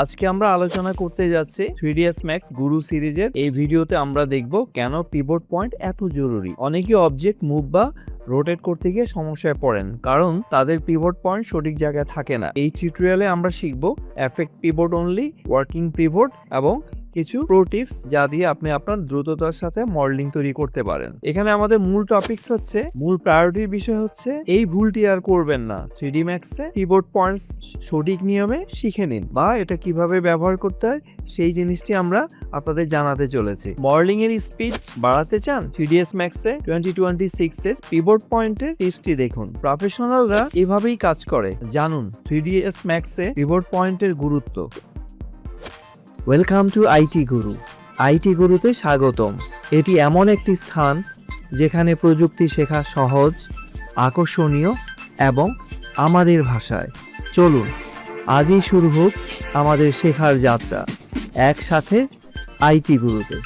আজকে আমরা আলোচনা করতে যাচ্ছি 3ds Max গুরু সিরিজের। এই ভিডিওতে আমরা দেখব কেন পিভট পয়েন্ট এত জরুরি। অনেকে অবজেক্ট মুভ বা রোটেট করতে গিয়ে সমস্যায় পড়েন কারণ তাদের পিভট পয়েন্ট সঠিক জায়গায় থাকে না। এই টিউটোরিয়ালে আমরা শিখব effect pivot only, working pivot এবং কিছু প্রো টিপস যা দিয়ে আপনি আপনার দ্রুততার সাথে মডেলিং তৈরি করতে পারেন। এখানে আমাদের মূল টপিকস হচ্ছে, মূল প্রায়োরিটির বিষয় হচ্ছে এই ভুলটি আর করবেন না। 3D Max এ পিভট পয়েন্টস সঠিক নিয়মে শিখে নিন বা এটা কিভাবে ব্যবহার করতে হয় সেই জিনিসটি আমরা আপনাদের জানাতে চলেছি। মডেলিং এর স্পিড বাড়াতে চান? 3ds Max এ 2026 এর পিভট পয়েন্টের টিপসটি দেখুন। প্রফেশনালরা এভাবেই কাজ করে, জানুন 3ds Max এ পিভট পয়েন্টের গুরুত্ব। Welcome to IT Guru. IT গুরুতে স্বাগতম। এটি এমন একটি স্থান যেখানে প্রযুক্তি শেখা সহজ, আকর্ষণীয় এবং আমাদের ভাষায়। চলুন আজই শুরু হোক আমাদের শেখার যাত্রা একসাথে আইটি গুরুতে।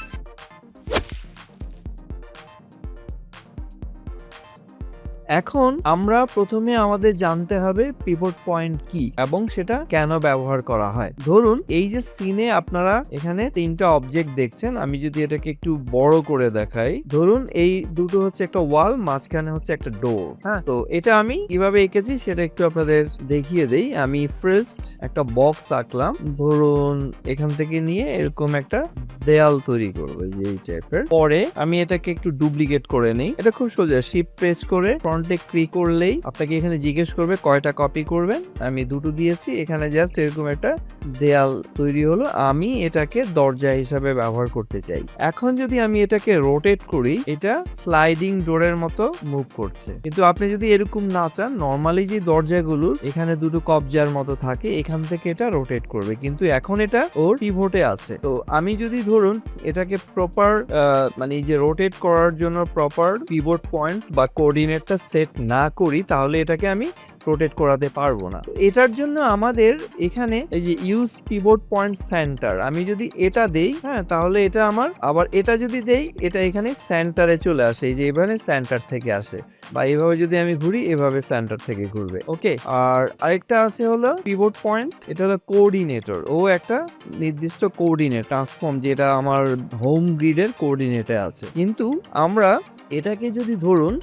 এখন আমরা প্রথমে আমাদের জানতে হবে পিভট পয়েন্ট কি এবং সেটা কেন ব্যবহার করা হয়। ধরুন এই যে সিনে আপনারা এখানে তিনটা অবজেক্ট দেখছেন, আমি যদি এটাকে একটু বড় করে দেখাই, ধরুন এই দুটো হচ্ছে একটা ওয়াল, মাঝখানে হচ্ছে একটা ডোর। হ্যাঁ, তো এটা আমি কিভাবে এঁকেছি সেটা একটু আপনাদের দেখিয়ে দেই। আমি ফার্স্ট একটা বক্স আঁকলাম, ধরুন এখান থেকে নিয়ে এরকম একটা দেয়াল তৈরি করবো এই টাইপের। পরে আমি এটাকে একটু ডুপ্লিকেট করে নিই। এটা খুব সোজা, শিফট প্রেস করে ফ্রন্টে ক্লিক করলেই আপনাকে এখানে জিজ্ঞেস করবে কয়টা কপি করবেন। আমি দুটো দিয়েছি, এখানে জাস্ট এরকম একটা দেয়াল তৈরি হলো। আমি এটাকে দরজা হিসাবে ব্যবহার করতে চাই। এখন যদি আমি এটাকে রোটেট করি, এটা স্লাইডিং ডোরের মতো মুভ করছে। কিন্তু আপনি যদি এরকম না চান, নর্মালি যে দরজাগুলো এখানে দুটো কবজার মতো থাকে, এখান থেকে এটা রোটেট করবে, কিন্তু এখন এটা ওর পিভটে আছে। তো আমি যদি ধরুন এটাকে প্রপার মানে এই যে রোটেট করার জন্য প্রপার পিভট পয়েন্টস বা কোঅর্ডিনেটটা সেট না করি, তাহলে এটাকে আমি রোটেট করাতে পারবো না। এটার জন্য আমাদের এখানে এই যে ইউজ পিভট পয়েন্ট সেন্টার, আমি যদি এটা দেই, হ্যাঁ, তাহলে এটা আমার, আবার এটা যদি দেই, এটা এখানে সেন্টারে চলে আসে, এই যে এভাবে সেন্টার থেকে আসে, বা এইভাবে যদি আমি ঘুরি, এভাবে সেন্টার থেকে ঘুরবে। ওকে, আর আরেকটা আছে হলো পিভট পয়েন্ট, এটা হলো কোঅর্ডিনেটর। ও একটা নির্দিষ্ট কোঅর্ডিনেট ট্রান্সফর্ম, যেটা আমার হোম গ্রিডের কোঅর্ডিনেটে আছে। কিন্তু আমরা এটাকে যদি ধরুন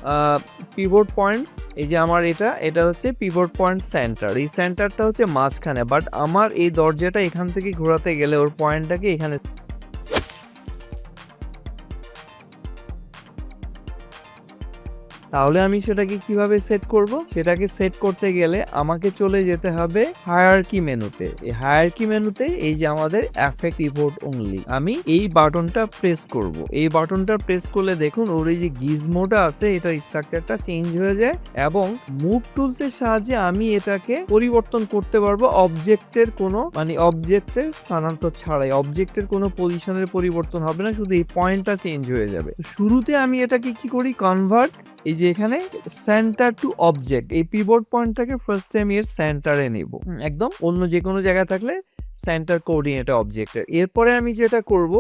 পিভট পয়েন্টস, এই যে আমার এটা হচ্ছে পিভট পয়েন্ট সেন্টার, এই সেন্টারটা হচ্ছে মাঝখানে, বাট আমার এই দরজাটা এখান থেকে ঘোরাতে গেলে ওর পয়েন্টটাকে এখানে, তাহলে আমি সেটাকে কিভাবে সেট করব? সেটাকে সেট করতে গেলে আমাকে চলে যেতে হবে হায়ারার্কি মেনুতে। এই হায়ারার্কি মেনুতে এই যে আমাদের এফেক্ট পিভট অনলি, আমি এই বাটনটা প্রেস করব। এই বাটনটা প্রেস করলে দেখুন ওর এই যে গিজমোটা আছে, এটা স্ট্রাকচারটা চেঞ্জ হয়ে যায় এবং মুভ টুলস এর সাহায্যে আমি এটাকে পরিবর্তন করতে পারবো অবজেক্টের কোনো, মানে অবজেক্টের স্থানান্তর ছাড়াই। অবজেক্টের কোনো পজিশনের পরিবর্তন হবে না, শুধু এই পয়েন্টটা চেঞ্জ হয়ে যাবে। শুরুতে আমি এটাকে কি করি, কনভার্ট, এই যে এখানে সেন্টার টু অবজেক্ট, এই পিভট পয়েন্টটাকে ফার্স্ট টাইম এর সেন্টারে নিব, একদম অন্য যে কোনো জায়গায় থাকলে সেন্টার কোঅর্ডিনেট অবজেক্টের। এরপরে আমি যেটা করব,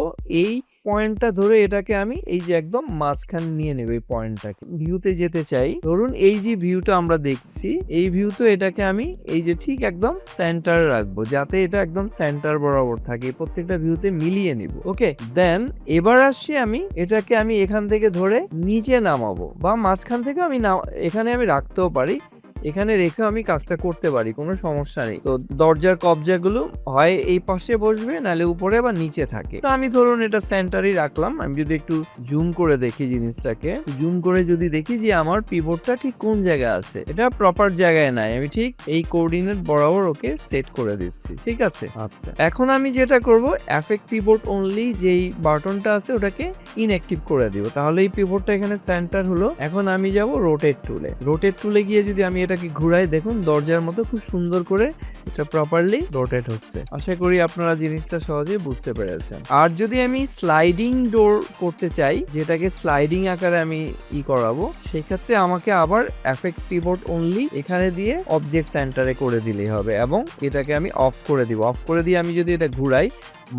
এই পয়েন্টটা ধরে এটাকে আমি এই যে একদম মাঝখানে নিয়ে নেব। এই পয়েন্টটাকে ভিউতে যেতে চাই, ধরুন এই যে ভিউটা আমরা দেখছি, এই ভিউতে এটাকে আমি এই যে ঠিক একদম সেন্টারে রাখবো, যাতে এটা একদম সেন্টার বরাবর থাকে। প্রত্যেকটা ভিউতে মিলিয়ে নিব। ওকে, দেন এবার আসছি, আমি এটাকে আমি এখান থেকে ধরে নিচে নামাবো, বা মাঝখান থেকে আমি এখানে আমি রাখতেও পারি, এখানে রেখে আমি কাজটা করতে পারি, কোনো সমস্যা নেই। তো দরজার কবজাগুলো হয় এই পাশে বসবে, নাহলে উপরে বা নিচে থাকে। তো আমি ধরুন এটা সেন্টারই রাখলাম। আমি যদি একটু জুম করে দেখি জিনিসটাকে, জুম করে যদি দেখি যে আমার পিভটটা ঠিক কোন জায়গায় আছে, এটা প্রপার জায়গায় নাই, আমি ঠিক এই কোঅর্ডিনেট বরাবর ওকে সেট করে দিচ্ছি। ঠিক আছে, আচ্ছা, এখন আমি যেটা করব, এফেক্ট পিভট অনলি যেই বাটনটা আছে ওটাকে ইনঅ্যাক্টিভ করে দিব, তাহলে এই পিভটটা এখানে সেন্টার হলো। এখন আমি যাব রোটেট টুলে। রোটেট টুলে গিয়ে যদি আমি এটাকে ঘুরাই, দেখুন দরজার মতো খুব সুন্দর করে এটা প্রপারলি রোটেট হচ্ছে। আশা করি আপনারা জিনিসটা সহজে বুঝতে পেরেছেন। আর যদি আমি স্লাইডিং ডোর করতে চাই, যেটাকে স্লাইডিং আকারে আমি করাবো, সেক্ষেত্রে আমাকে আবার এফেক্ট পিভট অনলি এখানে দিয়ে অবজেক্ট সেন্টারে করে দিলেই হবে এবং এটাকে আমি অফ করে দিব। অফ করে দিয়ে আমি যদি এটা ঘুরাই,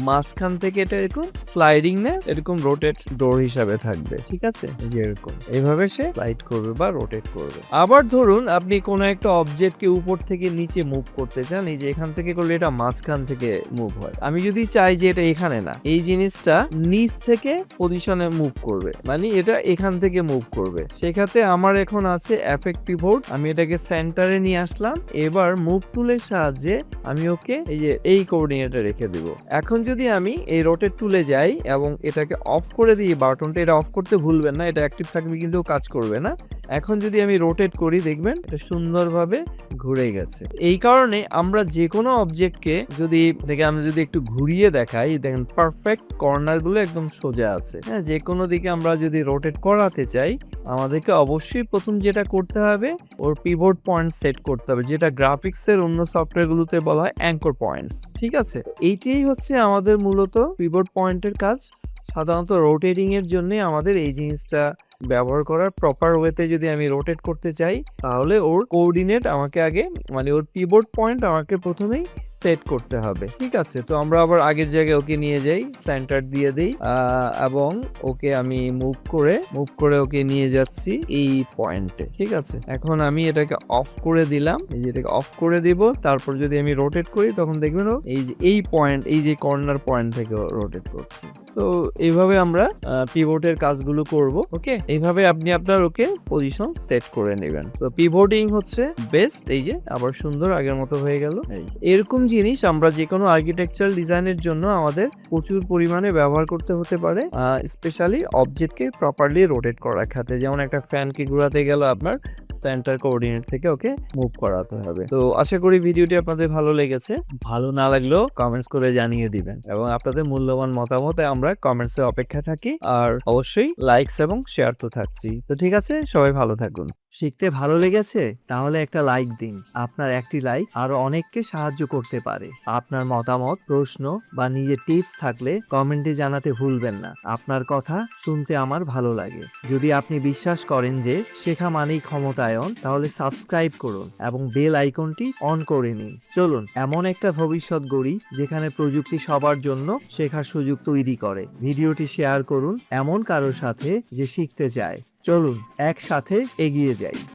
মাঝখান থেকে এটা এরকম স্লাইডিং না এরকম রোটেট ডোর হিসাবে থাকবে। ঠিক আছে, এরকম এইভাবে সে স্লাইড করবে বা রোটেট করবে। আবার ধরুন আপনি কোনো একটা অবজেক্টকে উপর থেকে নিচে মুভ করতে চান, চান এই যে এখান থেকে করলে এটা মাঝখান থেকে মুভ হয়। আমি যদি চাই যে এটা এখানে না, এই জিনিসটা নিচ থেকে পজিশনে মুভ করবে, মানে এটা এখান থেকে মুভ করবে, সেক্ষেত্রে আমার এখন আছে এফেক্ট পিভট। আমি এটাকে সেন্টারে নিয়ে আসলাম। এবার মুভ টুলের সাহায্যে আমি ওকে এই যে এই কোঅর্ডিনেটে রেখে দিব। এখন যদি আমি এই রোটেট টুলে যাই এবং এটাকে অফ করে দিই বাটনটা, এটা অফ করতে ভুলবেন না, এটা অ্যাক্টিভ থাকবে কিন্তু কাজ করবে না। এখন যদি আমি রোটেট করি দেখবেন এটা সুন্দরভাবে ঘুরে গেছে। এই কারণে আমরা যে কোনো অবজেক্টকে যদি আমরা যদি একটু ঘুরিয়ে দেখাই, দেখেন পারফেক্ট কর্নার গুলো একদম সোজা আছে। হ্যাঁ, যে কোনো দিকে আমরা যদি রোটেট করাতে চাই আমাদেরকে অবশ্যই প্রথম যেটা করতে হবে ওর পিভট পয়েন্ট সেট করতে হবে, যেটা গ্রাফিক্সের অন্য সফটওয়্যারগুলোতে বলা হয় অ্যাঙ্কর পয়েন্টস। ঠিক আছে, এইটাই হচ্ছে আমাদের মূলত পিভট পয়েন্টের কাজ। সাধারণত রোটেটিং এর জন্য আমাদের এই জিনিসটা ব্যবহার করার প্রপার ওয়েতে যদি আমি রোটেট করতে চাই তাহলে ওর কোঅর্ডিনেট আমাকে আগে মানে ওর পিভট পয়েন্ট আমাকে প্রথমেই সেট করতে হবে। ঠিক আছে, তো আমরা আবার আগের জায়গায় ওকে নিয়ে যাই, সেন্টার দিয়ে দিই এবং ওকে আমি মুভ করে ওকে নিয়ে যাচ্ছি এই পয়েন্টে। ঠিক আছে, এখন আমি এটাকে অফ করে দিলাম, এই যে এটাকে অফ করে দিব। তারপর যদি আমি রোটেট করি তখন দেখবেন ও এই যে এই পয়েন্ট, এই যে কর্নার পয়েন্ট থেকে রোটেট করছে। তো এইভাবে আমরা পিভটের কাজগুলো করব। ওকে, এইভাবে আপনি আপনার ওকে পজিশন সেট করে নেবেন। তো পিভটিং হচ্ছে বেস্ট। এই যে আবার সুন্দর আগের মতো হয়ে গেল। এরকম জিনিস আমরা যে কোনো আর্কিটেকচারাল ডিজাইনের জন্য আমাদের প্রচুর পরিমাণে ব্যবহার করতে হতে পারে, স্পেশালি অবজেক্টকে প্রপারলি রোটেট করার ক্ষেত্রে। যেমন একটা ফ্যানকে ঘোরাতে গেল আপনার সেন্টার কোঅর্ডিনেট থেকে ওকে মুভ করাতে হবে। তো আশা করি ভিডিওটি আপনাদের ভালো লেগেছে। ভালো না লাগলেও কমেন্টস করে জানিয়ে দিবেন এবং আপনাদের মূল্যবান মতামত আমরা কমেন্টসে অপেক্ষা থাকি। আর অবশ্যই লাইকস এবং শেয়ার তো থাকছি। তো ঠিক আছে, সবাই ভালো থাকুন। শিখতে ভালো লেগেছে তাহলে একটা লাইক দিন। আপনার একটি লাইক আরো অনেককে সাহায্য করতে পারে। আপনার মতামত, প্রশ্ন বা নিজের টিপস থাকলে কমেন্টে জানাতে ভুলবেন না। আপনার কথা শুনতে আমার ভালো লাগে। যদি আপনি বিশ্বাস করেন যে শেখা মানেই ক্ষমতায়ন, তাহলে সাবস্ক্রাইব করুন এবং বেল আইকনটি অন করে নিন। চলুন এমন একটা ভবিষ্যৎ গড়ি যেখানে প্রযুক্তি সবার জন্য শেখার সুযোগ তৈরি করে। ভিডিওটি শেয়ার করুন এমন কারোর সাথে যে শিখতে চায়। চলুন একসাথে এগিয়ে যাই।